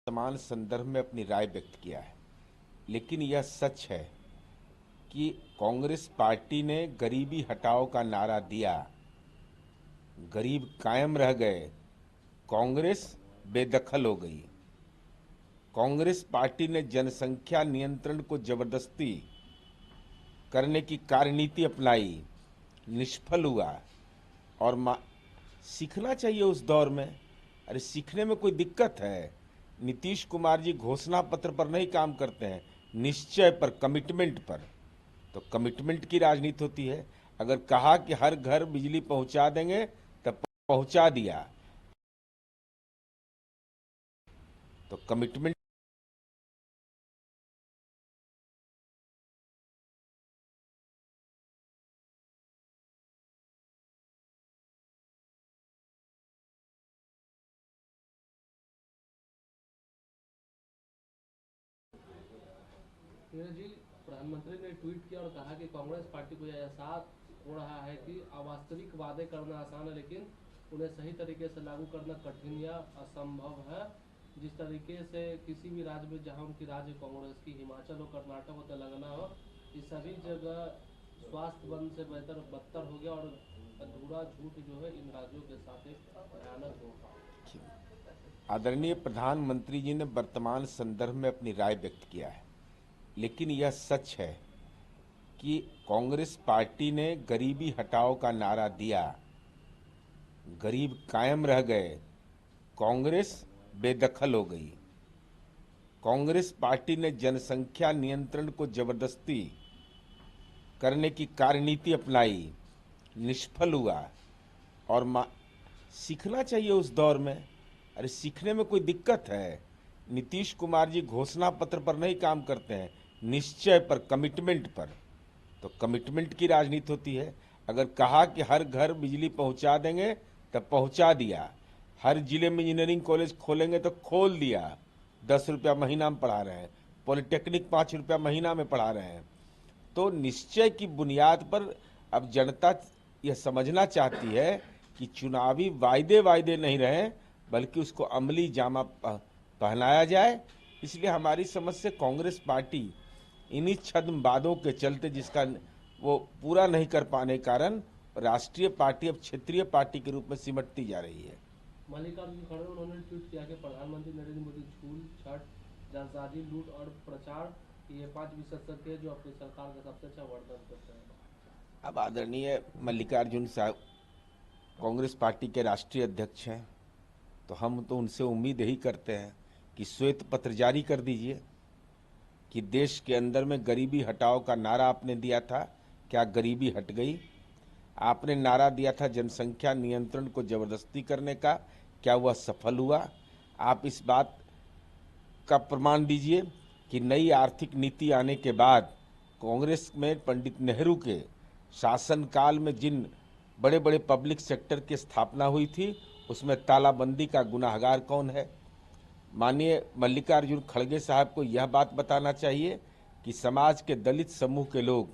वर्तमान संदर्भ में अपनी राय व्यक्त किया है, लेकिन यह सच है कि कांग्रेस पार्टी ने गरीबी हटाओ का नारा दिया, गरीब कायम रह गए, कांग्रेस बेदखल हो गई। कांग्रेस पार्टी ने जनसंख्या नियंत्रण को जबरदस्ती करने की कार्यनीति अपनाई, निष्फल हुआ। और सीखना चाहिए उस दौर में। अरे सीखने में कोई दिक्कत है? नीतीश कुमार जी घोषणा पत्र पर नहीं काम करते हैं, निश्चय पर, कमिटमेंट पर। तो कमिटमेंट की राजनीति होती है। अगर कहा कि हर घर बिजली पहुंचा देंगे, तब पहुंचा दिया। तो कमिटमेंट। नीरज जी, प्रधानमंत्री ने ट्वीट किया और कहा कि कांग्रेस पार्टी को यह एहसास हो रहा है कि अवास्तविक वादे करना आसान है, लेकिन उन्हें सही तरीके से लागू करना कठिन या असंभव है। जिस तरीके से किसी भी राज्य में जहां उनकी राज्य कांग्रेस की, हिमाचल हो, कर्नाटक हो, तेलंगाना हो, इस सभी जगह स्वास्थ्य बंद से बेहतर बदतर हो गया और अधूरा झूठ जो है इन राज्यों के साथ एक भयानक धोखा। आदरणीय प्रधानमंत्री जी ने वर्तमान संदर्भ में अपनी राय व्यक्त किया है, लेकिन यह सच है कि कांग्रेस पार्टी ने गरीबी हटाओ का नारा दिया, गरीब कायम रह गए, कांग्रेस बेदखल हो गई। कांग्रेस पार्टी ने जनसंख्या नियंत्रण को जबरदस्ती करने की कार्यनीति अपनाई, निष्फल हुआ। और सीखना चाहिए उस दौर में। अरे सीखने में कोई दिक्कत है? नीतीश कुमार जी घोषणा पत्र पर नहीं काम करते हैं, निश्चय पर, कमिटमेंट पर। तो कमिटमेंट की राजनीति होती है। अगर कहा कि हर घर बिजली पहुंचा देंगे, तब पहुंचा दिया। हर जिले में इंजीनियरिंग कॉलेज खोलेंगे तो खोल दिया। 10 रुपया महीना में पढ़ा रहे हैं, पॉलिटेक्निक 5 रुपया महीना में पढ़ा रहे हैं। तो निश्चय की बुनियाद पर अब जनता यह समझना चाहती है कि चुनावी वायदे वायदे नहीं रहे, बल्कि उसको अमली जामा पहनाया जाए। इसलिए हमारी समझ से कांग्रेस पार्टी इन्हीं छद्मवादों के चलते, जिसका वो पूरा नहीं कर पाने के कारण राष्ट्रीय पार्टी अब क्षेत्रीय पार्टी के रूप में सिमटती जा रही है। मल्लिकार्जुन खड़गे उन्होंने ट्वीट किया कि प्रधानमंत्री नरेंद्र मोदी छूल छठ, जालसाजी, लूट और प्रचार, ये 5 विषय सत्य है जो अपनी सरकार का सबसे अच्छा वर्णन करते हैं। अब आदरणीय मल्लिकार्जुन साहब कांग्रेस पार्टी के राष्ट्रीय अध्यक्ष हैं, तो हम तो उनसे उम्मीद यही करते हैं कि श्वेत पत्र जारी कर दीजिए कि देश के अंदर में गरीबी हटाओ का नारा आपने दिया था, क्या गरीबी हट गई? आपने नारा दिया था जनसंख्या नियंत्रण को जबरदस्ती करने का, क्या वह सफल हुआ? आप इस बात का प्रमाण दीजिए कि नई आर्थिक नीति आने के बाद कांग्रेस में पंडित नेहरू के शासनकाल में जिन बड़े बड़े पब्लिक सेक्टर की स्थापना हुई थी, उसमें तालाबंदी का गुनाहगार कौन है? माननीय मल्लिकार्जुन खड़गे साहब को यह बात बताना चाहिए कि समाज के दलित समूह के लोग,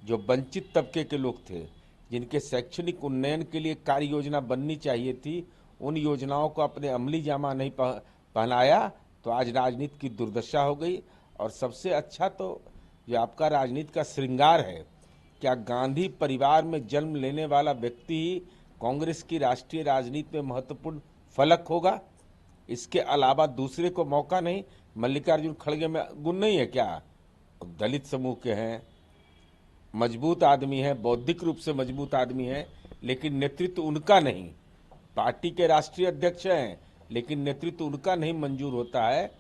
जो वंचित तबके के लोग थे, जिनके शैक्षणिक उन्नयन के लिए कार्य योजना बननी चाहिए थी, उन योजनाओं को अपने अमली जामा नहीं पहनाया, तो आज राजनीति की दुर्दशा हो गई। और सबसे अच्छा तो जो आपका राजनीति का श्रृंगार है, क्या गांधी परिवार में जन्म लेने वाला व्यक्ति ही कांग्रेस की राष्ट्रीय राजनीति में महत्वपूर्ण फलक होगा? इसके अलावा दूसरे को मौका नहीं? मल्लिकार्जुन खड़गे में गुण नहीं है क्या? दलित समूह के हैं, मजबूत आदमी है, बौद्धिक रूप से मजबूत आदमी है, लेकिन नेतृत्व उनका नहीं। पार्टी के राष्ट्रीय अध्यक्ष हैं, लेकिन नेतृत्व उनका नहीं मंजूर होता है।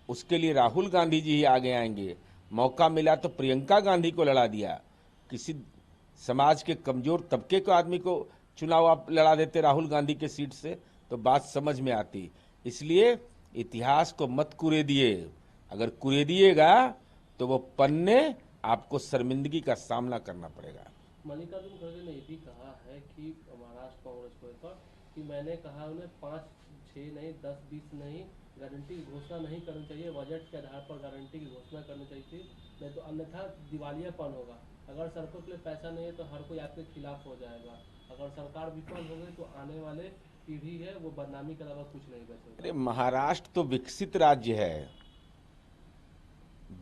उसके लिए राहुल गांधी जी ही आगे आएंगे। मौका मिला तो प्रियंका गांधी को लड़ा दिया। किसी समाज के कमजोर तबके के आदमी को चुनाव आप लड़ा देते राहुल गांधी के सीट से, तो बात समझ में आती। इसलिए इतिहास को मत कुरेदिए। अगर कुरेदिएगा तो वो पन्ने आपको शर्मिंदगी का सामना करना पड़ेगा। मल्लिकार्जुन खड़गे ने ये भी कहा है कि महाराष्ट्र कांग्रेस को लेकर कि मैंने कहा उन्हें 5-6 नहीं, 10-20 नहीं, गारंटी की घोषणा नहीं करनी चाहिए। बजट के आधार पर गारंटी की घोषणा करनी चाहिए थी, नहीं तो अन्यथा दिवालियापन होगा। अगर सड़कों के लिए पैसा नहीं है तो हर कोई आपके खिलाफ हो जाएगा। अगर सरकार विफल हो गई तो आने वाले पीढ़ी है वो बदनामी के अलावा कुछ नहीं बचेगा। अरे महाराष्ट्र तो विकसित राज्य है,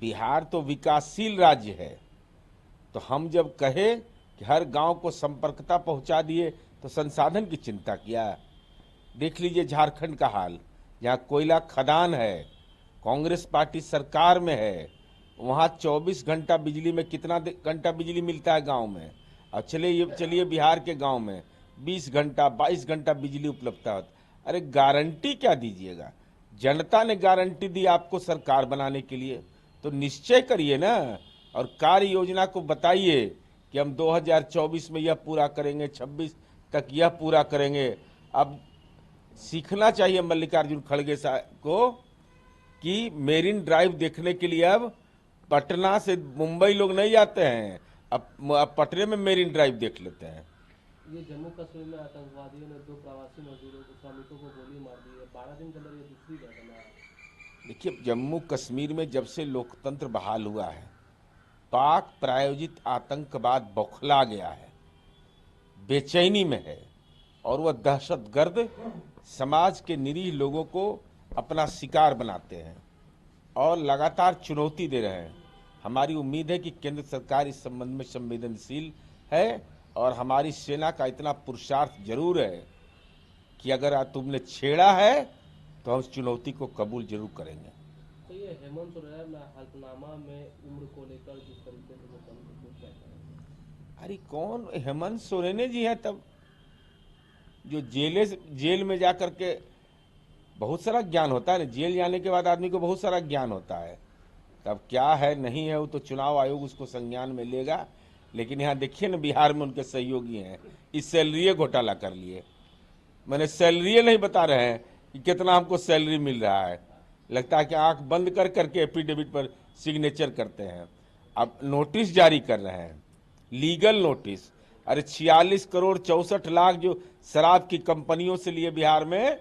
बिहार तो विकासशील राज्य है। तो हम जब कहे कि हर गांव को संपर्कता पहुंचा दिए तो संसाधन की चिंता किया। देख लीजिए झारखंड का हाल, जहां कोयला खदान है, कांग्रेस पार्टी सरकार में है, वहां 24 घंटा बिजली में कितना घंटा बिजली मिलता है गांव में। अब चलिए बिहार के गांव में 20 घंटा 22 घंटा बिजली उपलब्धता होती। अरे गारंटी क्या दीजिएगा? जनता ने गारंटी दी आपको सरकार बनाने के लिए, तो निश्चय करिए ना और कार्य योजना को बताइए कि हम 2024 में यह पूरा करेंगे, 26 तक यह पूरा करेंगे। अब सीखना चाहिए मल्लिकार्जुन खड़गे साहब को कि मेरिन ड्राइव देखने के लिए अब पटना से मुंबई लोग नहीं जाते हैं, अब पटने में मेरिन ड्राइव देख लेते हैं। ये जम्मू कश्मीर में आतंकवादियों ने 2 प्रवासी मजदूरों को श्रमिकों को गोली मार दी है। 12 दिन के अंदर ये दूसरी घटना है। देखिए जम्मू कश्मीर में जब से लोकतंत्र बहाल हुआ है, पाक प्रायोजित आतंकवाद बौखला गया है, बेचैनी में है, और वह दहशतगर्द समाज के निरीह लोगों को अपना शिकार बनाते हैं और लगातार चुनौती दे रहे हैं। हमारी उम्मीद है कि केंद्र सरकार इस संबंध में संवेदनशील है और हमारी सेना का इतना पुरुषार्थ जरूर है कि अगर तुमने छेड़ा है तो हम उस चुनौती को कबूल जरूर करेंगे। तो ये हेमंत सोरेन हल्फनामा में उम्र को लेकर जिस तरीके से वो कहते हैं, अरे कौन हेमंत सोरेन जी हैं तब, जो जेल में जाकर के बहुत सारा ज्ञान होता है ना, जेल जाने के बाद आदमी को बहुत सारा ज्ञान होता है। तब क्या है नहीं है वो तो चुनाव आयोग उसको संज्ञान में लेगा। लेकिन यहाँ देखिए ना बिहार में उनके सहयोगी हैं, इस सैलरी घोटाला कर लिए। मैंने सैलरी नहीं बता रहे हैं कि कितना हमको सैलरी मिल रहा है, लगता है कि आंख बंद कर करके एफिडेविट पर सिग्नेचर करते हैं। अब नोटिस जारी कर रहे हैं, लीगल नोटिस। अरे 46 करोड़ 64 लाख जो शराब की कंपनियों से लिए बिहार में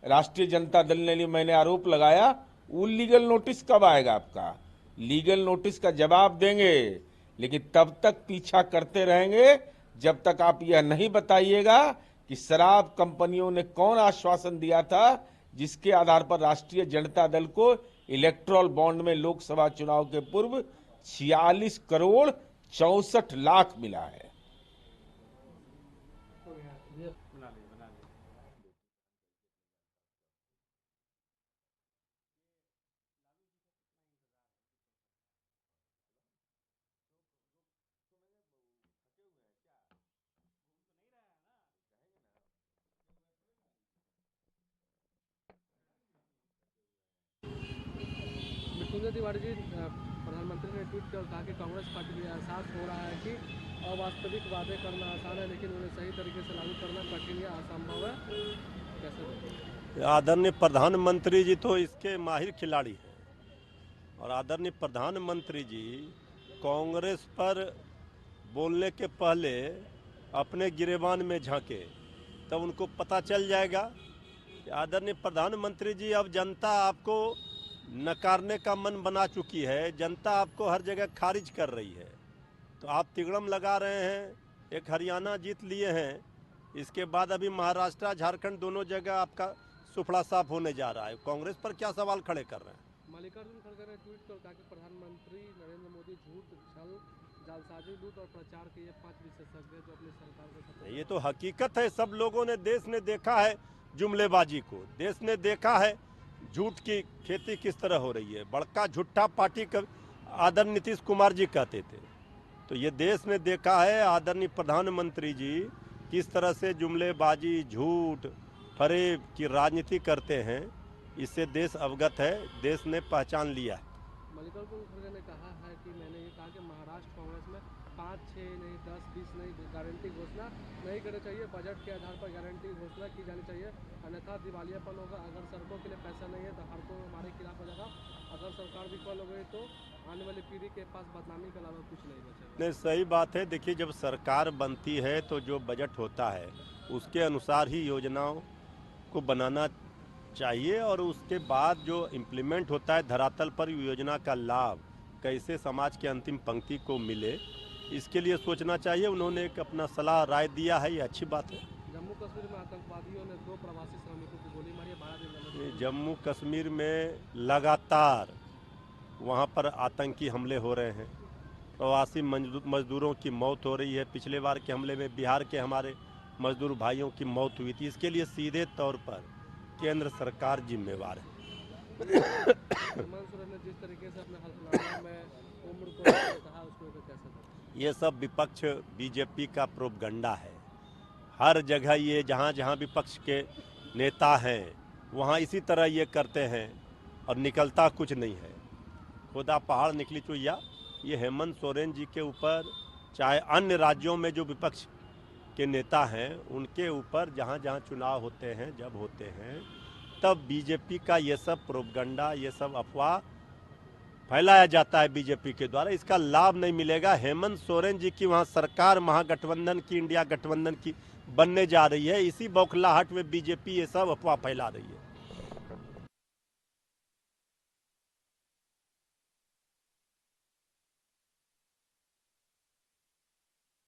राष्ट्रीय जनता दल ने लिए, मैंने आरोप लगाया। वो लीगल नोटिस कब आएगा आपका? लीगल नोटिस का जवाब देंगे, लेकिन तब तक पीछा करते रहेंगे जब तक आप यह नहीं बताइएगा कि शराब कंपनियों ने कौन आश्वासन दिया था जिसके आधार पर राष्ट्रीय जनता दल को इलेक्ट्रल बॉन्ड में लोकसभा चुनाव के पूर्व 46 करोड़ 64 लाख मिला है। मृत्युंजय तिवारी जी, प्रधानमंत्री ने ट्वीट कर कहा कि कांग्रेस पार्टी को एहसास हो रहा है कि अवास्तविक वादे करना आसान है लेकिन उन्हें सही तरीके से लागू करना कठिन या असंभव है। कैसे देखते हैं? आदरणीय प्रधानमंत्री जी तो इसके माहिर खिलाड़ी हैं और आदरणीय प्रधानमंत्री जी कांग्रेस पर बोलने के पहले अपने गिरेबान में झांके तब उनको पता चल जाएगा कि आदरणीय प्रधानमंत्री जी अब जनता आपको नकारने का मन बना चुकी है, जनता आपको हर जगह खारिज कर रही है। तो आप तिगड़म लगा रहे हैं, एक हरियाणा जीत लिए हैं, इसके बाद अभी महाराष्ट्र झारखंड दोनों जगह आपका सुफड़ा साफ होने जा रहा है। कांग्रेस पर क्या सवाल खड़े कर रहे हैं? मल्लिकार्जुन खड़गे ने ट्वीट कर कहा कि प्रधानमंत्री नरेंद्र मोदी झूठ, छल, जालसाजी, लूट और प्रचार के ये 5 विशेषज्ञ जो अपनी सरकार को। ये तो हकीकत है, सब लोगों ने देश ने देखा है जुमलेबाजी को, देश ने देखा है झूठ की खेती किस तरह हो रही है। बड़का झूठा पार्टी का आदरणीय नीतीश कुमार जी कहते थे, तो ये देश ने देखा है आदरणीय प्रधानमंत्री जी किस तरह से जुमलेबाजी, झूठ, फरेब की राजनीति करते हैं। इससे देश अवगत है, देश ने पहचान लिया है। मल्लिकार्जुन खड़गे ने कहा है कि मैंने ये कहा कि महाराष्ट्र कांग्रेस में 5, 6 नहीं 10, 20 नहीं गारंटी घोषणा नहीं करनी चाहिए। बजट के आधार पर गारंटी घोषणा की जानी चाहिए, अन्यथा दिवालियापन होगा। अगर सड़कों के लिए पैसा नहीं है तो हर कोई हमारे खिलाफ हो जाएगा। अगर सरकार विफल हो गई तो आने वाली पीढ़ी के पास बदनामी के अलावा कुछ नहीं बचेगा। नहीं, सही बात है। देखिए, जब सरकार बनती है तो जो बजट होता है उसके अनुसार ही योजनाओं को बनाना चाहिए और उसके बाद जो इम्प्लीमेंट होता है धरातल पर योजना का लाभ कैसे समाज के अंतिम पंक्ति को मिले, इसके लिए सोचना चाहिए। उन्होंने एक अपना सलाह राय दिया है, ये अच्छी बात है। जम्मू कश्मीर कश्मीर में आतंकवादियों ने 2 प्रवासी श्रमिकों को गोली मारी है, 12 दिन लगे। जम्मू कश्मीर में लगातार वहाँ पर आतंकी हमले हो रहे हैं, प्रवासी मजदूरों की मौत हो रही है। पिछले बार के हमले में बिहार के हमारे मजदूर भाइयों की मौत हुई थी। इसके लिए सीधे तौर पर केंद्र सरकार जिम्मेवार है। हेमंत सोरेन ने जिस तरीके से अपने हलफनामे में उम्र को कहा, उसको लेकर कैसे देखते? ये सब विपक्ष बीजेपी का प्रोपगंडा है। हर जगह ये जहाँ जहाँ विपक्ष के नेता हैं वहाँ इसी तरह ये करते हैं और निकलता कुछ नहीं है। खुदा पहाड़ निकली चुइया। ये हेमंत सोरेन जी के ऊपर, चाहे अन्य राज्यों में जो विपक्ष के नेता हैं उनके ऊपर जहाँ जहाँ चुनाव होते हैं, जब होते हैं, तब बीजेपी का ये सब प्रोपगंडा, ये सब अफवाह फैलाया जाता है बीजेपी के द्वारा। इसका लाभ नहीं मिलेगा। हेमंत सोरेन जी की वहाँ सरकार महागठबंधन की, इंडिया गठबंधन की बनने जा रही है। इसी बौखलाहट में बीजेपी ये सब अफवाह फैला रही है।